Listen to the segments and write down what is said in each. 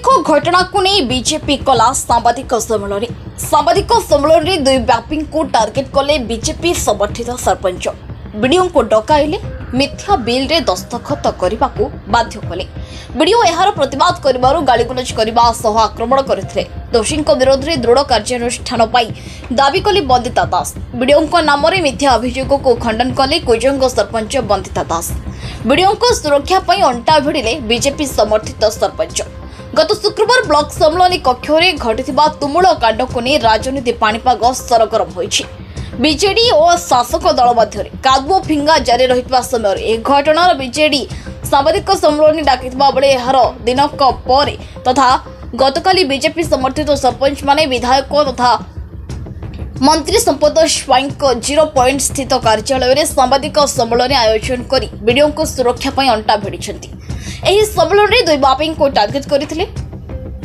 दुख घटना को नहीं बीजेपी कला सांबादिक सम्मेलन में दुई व्यापी को टार्गेट कले बीजेपी समर्थित सरपंच वीडियो को डकाइले मिथ्या बिल रे दस्तखत करने को बाध्य कले। वीडियो यार प्रतिवाद कर गाड़ीगुलज करने सह आक्रमण करते दोषी विरोध में दृढ़ कार्यानुष्ठान दाबी कले बंदिता दास। वीडियो नाम मिथ्या अभियोग को खंडन कले कुजंग सरपंच बंदिता दास। वीडियो सुरक्षा अंटा भिड़िले बीजेपी समर्थित सरपंच। गत शुक्रवार ब्लॉक सम्मेलन कक्ष में घटी तुमुल कांड को नहीं राजनीति पाणीपाग सरगरम होइछि। बीजेडी और शासक दल मध्य कादुओ फिंगा जारी रहितबा समय ए घटनार बीजेडी सांबादिक सम्मेलन डाकी बेले यार दिनक पर तथा गतकाली बीजेपी समर्थित सरपंच माने विधायक तथा मंत्री संपद स्वाईं 0 पॉइंट स्थित कार्यालय में सांबादिक सम्मेलन आयोजन कर वीडियो को सुरक्षा अंटा भिड़ी। सम्मेलन में दुई बापी को टार्गेट करते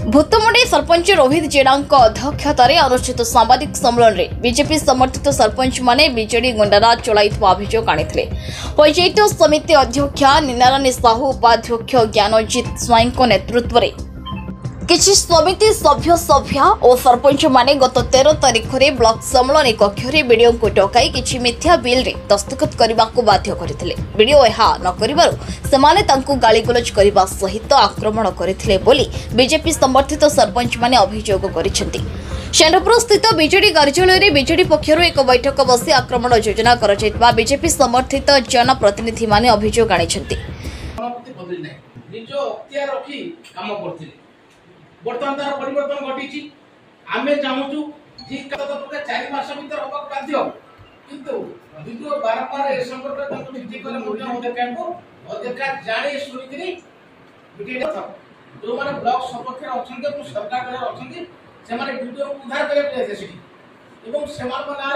भूतमुंडी सरपंच रोहित जेना अध्यक्षतार अनुष्ठित सांबादिक सम्मेलन में बीजेपी समर्थित सरपंच माने बीजेडी गुंडाराज चलाइथिबा अभियोग आनिथिले। पंचायत समिति अध्यक्षा नीनारानी साहू उपाध्यक्ष ज्ञानजीत स्वाईं नेतृत्व में किछि समिति सभ्या और सरपंच माने गत 13 तारिख में ब्लॉक सम्मेलन कक्ष में वीडियो को डकाई किछि मिथ्या बिल रे दस्तखत करने को बाध्य करथिले। वीडियो यह न करिबारु सेमाने तांकु गालीगुलज करने सहित आक्रमण करथिले बोली बीजेपी समर्थित सरपंच माने अभियोग करिसेंती। शेंडपुर स्थित बीजेडी कार्यालय में बीजेडी पक्षर एक बैठक बसी आक्रमण योजना कर बीजेपी समर्थित जनप्रतिनिधि माने अभियोग आनिसेंती। बर्तमान तार परिवर्तन घटी आम चाहूँ जी 4 मास भर हम बाध्य किंतु वीडियो बारंबार ए संपर्क अध्यक्षा जाने शुणी जो मैंने ब्लॉक सपक्ष अच्छा सरकार अच्छा से वीडियो उद्धार करते ना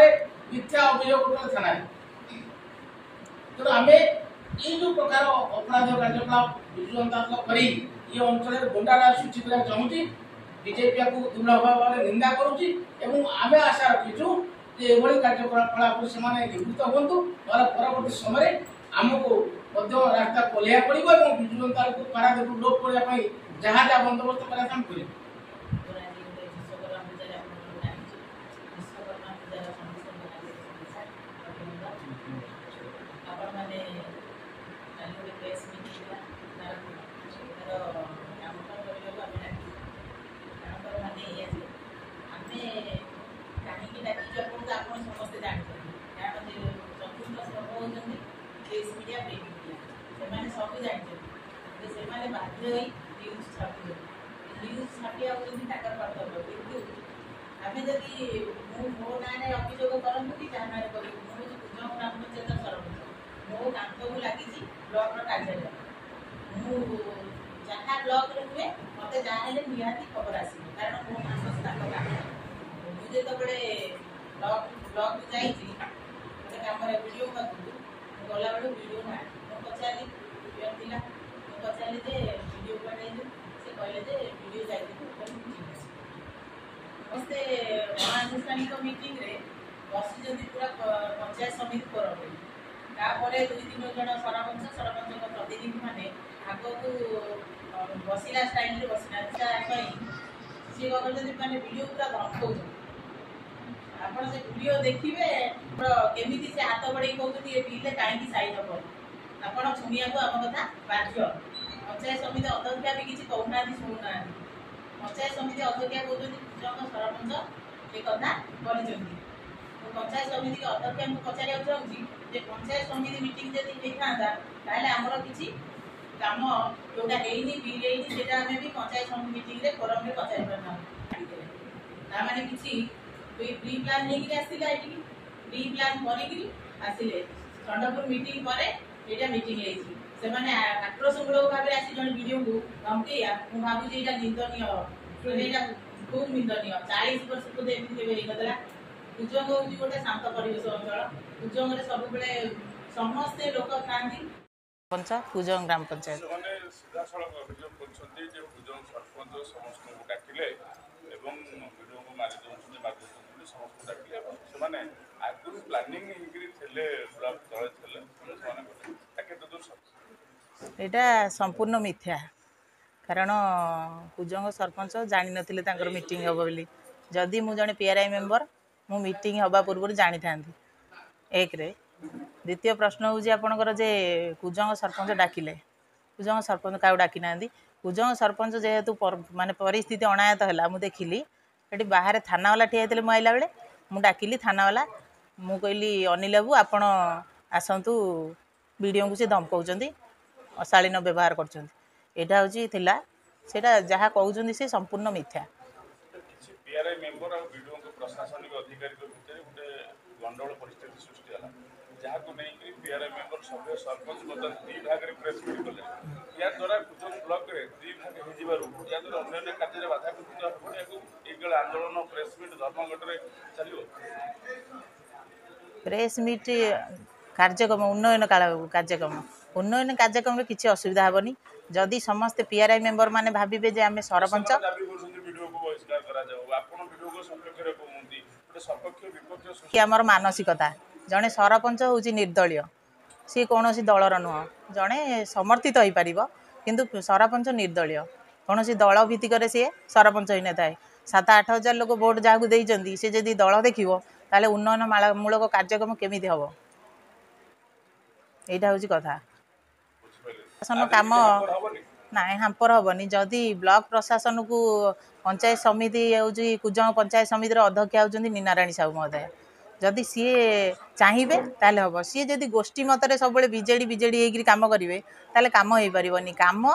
मिथ्या अभियोग थाना तेणु आम जो प्रकार अपराध कार्यकलाप विजु जनता कर ये अंचल गुंडाराज सूचित चाहूँगी बीजेपी को दृढ़ भाव में निंदा करुँची आम आशा रखीचु ये कार्यकलाप से निवृत्त हूँ परवर्त समय आमको रास्ता खोलिया पड़ो विजु जनता को कारागार लोप करने जहाँ जहाँ बंदोबस्त कर जहाँ ब्लॉक हुए मत जहाँ निहाती खबर आस मुझे तो बड़े ब्लॉक जाइए कम वीडियो गला बेलू वीडियो ना पचारि पचारि वीडियो कटे से कहले वीडियो जाइए समस्ते अनानुष्ठानिक मीटिंग रे बसी पूरा पंचायत समिति करते तापर 2-3 जन सरपंच प्रतिनिधि मैंने आग को बसला स्टाइल बसना सी मैंने वीडियो पूरा धमकाऊ आप वीडियो देखिए केमी से हाथ बढ़े कहते बिल कहीं साइन हम आप शुणा को आम कथा बाध्य। पंचायत समिति अध्यक्षा भी किसी कहना शुणुना पंचायत समिति अध्यक्षा कहते सरपंच ये कथा कर पंचायत समिति अध्यक्षा को पचार चाहूँगी पंचायत समिति मीटिंग जब होता आमर किसी कम जोटा बिल होनी भी पंचायत समिति मीटिंग फोरम में पचारि पार मैंने किसी प्री प्लान लेकिन आसला ये प्री प्लान करसिले चंडपुर मीटिंग पर यहाँ मीटिंग से आक्रोशमूलक भाव में आसी जन वीडियो को धमकैया मुझे भावी यहाँ निंदनीय खूब निंदनीय 40 वर्ष को होगा कुजंग हूँ गोटे शांत परिवेश अंचल कुजंग सब समस्ते लोक था कुजंग ग्राम पंचायत यहाँ संपूर्ण मिथ्या कारण कुजंग सरपंच जानी नथिले तांकर मीटिंग हबो बोली जदि मु जने पीआरआई मेंबर मु मीटिंग हबा पूर्व जानी थांती एक रे द्वितीय प्रश्न हूँ आपणकर जे कुजंग सरपंच डाकिले कुजंग सरपंच क्या डाकी ना कुजंग सरपंच जेहेतु माने परिस्थिति अनायत है मुझे देखिली ये बाहर थानावाला ठिया होते मुझे आइला बेले मुझे डाकिली थानावाला मु कहली अनिल बाबू आपण आसतु वीडियो को सी धमकाउंट अशालीन व्यवहार कर यहाँ हूँ सेटा जहाँ कहते से संपूर्ण मिथ्या पीआरआई मेंबर और वीडियो को प्रशासनिक अधिकारी के भितर गोटे गंडगोल परिस्थिति सृष्टि है जहाँ को नहीं पीआरआई मेंबर सभ्य सरपंच बर्तमान दुई भाग में प्रेस मीट कले या द्वारा कुजंग ब्लॉक रे दुई भाग हो या द्वारा अन्य कार्य बाधाकृत ये आंदोलन प्रेस मीट धर्मघट रे चलियो प्रेस मीट कार्यक्रम उन्नयन कार्यक्रम किसी असुविधा हेनी जदि समस्ते पीआरआई मेंबर माने भाविबे जे आमे सरपंच आमर मानसिकता जड़े सरपंच हूँ निर्दलीय सी कौन दलर नुह जड़े समर्थित हो पार किंतु सरपंच निर्दलीय कौन दल भित्तिक सी सरपंच ही न थाए 7-8 लोक भोट जहाँ देती सी जदि दल देखो ताले उन्नयन मूलक कार्यक्रम केमी हम यहाँ हूँ कथा प्रशासन काम ना हाम्पर हेनी जदि ब्लॉक प्रशासन को पंचायत समिति हूँ कुजंग पंचायत समितिर अध्यक्ष होती नीनाराणी साहू महोदय जदि सी चाहिए ताले हम सी जदि गोष्ठी मतरे सब बीजेडी बीजेडी काम करेंगे ताले काम हो पारनी काम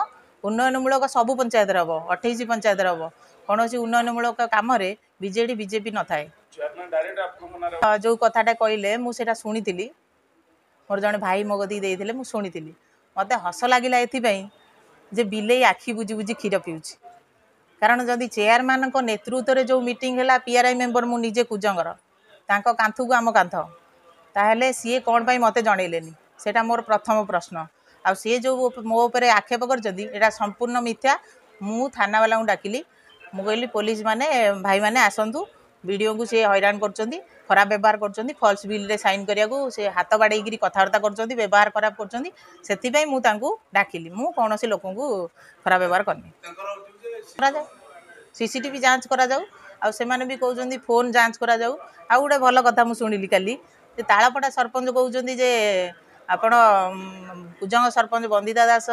उन्नयनमूलक सबू पंचायत हम 28 पंचायत हम कौन उन्नयनमूलक कम बीजेडी बीजेपी न थाए जो कथाटा कहले मुझे शुणी मोर जड़े भाई मो गति देते मुझे शुणी मत हस लगे ये जे बिले आखि बुझी बुझी क्षीर पीऊँ कारण जदि चेयरमैन नेतृत्व में जो मीटिंग है पीआरआई मेंबर मु निजे कुजंगर तांको कांथु को आम कांथ ताहले सी कौन पाई मते जनइलेनी सेटा मोर प्रथम प्रश्न आ सी जो मो ऊपर आक्षेप कर संपूर्ण मिथ्या मु थाना वाला डाकिली मु कहली पुलिस माने भाई माने आसतु वीडियो को सी हैरान कर खराब व्यवहार कर फॉल्स बिल रे साइन करिया को से हाथ बाड़े कथबार्ता कर व्यवहार खराब कर मु डाकिली मु कौन लोक खराब व्यवहार करनी सीसीटीवी जांच करा जाऊ आ से माने भी कहउछन्ती फोन जांच करा जाऊ आ गोटे भल कथा मु शुणिली काली जे तालापड़ा सरपंच कहउछन्ती जे आपण कुजंग सरपंच बंदिता दास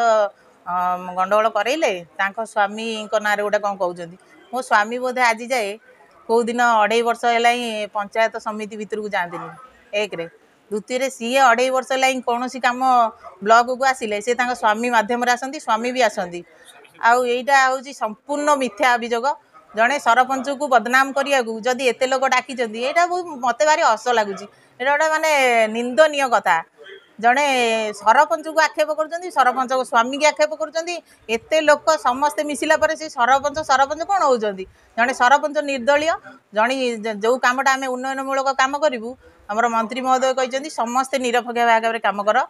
गंडगोल करैले तांको स्वामी को नारे गोटे कौन कहउछन्ती मो स्वामी बोधे आज जाए कौ दिन 2.5 वर्ष है पंचायत समिति भितर को जाती एक रे द्वितीय सी 2.5 वर्ष है कौन कम ब्लॉक को आसिले से स्वामी मध्यम आसती स्वामी भी आसती आईटा हूँ संपूर्ण मिथ्या अभियोग जड़े सरपंच को बदनाम करिया जदि एते लोक डाकी यहाँ मत भारी हस लगुच गोटे माने निंदनीय कथा जड़े सरपंच को आक्षेप कर सरपंच को स्वामी की आक्षेप करते लोक समस्ते मिसिला पर से सरपंच सरपंच कौन होती जड़े सरपंच निर्दलीय जड़े जो कमटा आम उन्नयनमूलक कम करूँ आमर मंत्री महोदय कहते समस्ते निरपेक्ष भाव में कम कर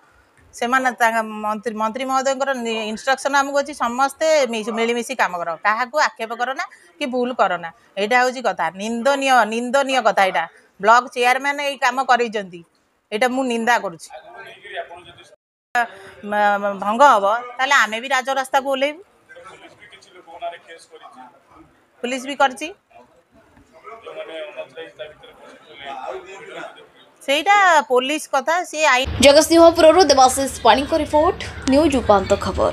से मंत्री महोदय इंस्ट्रक्शन आमको अच्छी समस्ते मिलमिशि कम कर क्या आक्षेप करना कि भूल करना यहाँ हूँ कथा निंदनीय निंदनीय कथा यहाँ ब्लॉक चेयरमैन ये कम कर मु निंदा करुच्ची भंग हम ताले आमे भी राजरास्ता को ओल्लैबू पुलिस भी करची सेटा पुलिस कथा सी आई जगतसिंहपुर देवाशीष पाणी को रिपोर्ट न्यूज उपांत खबर।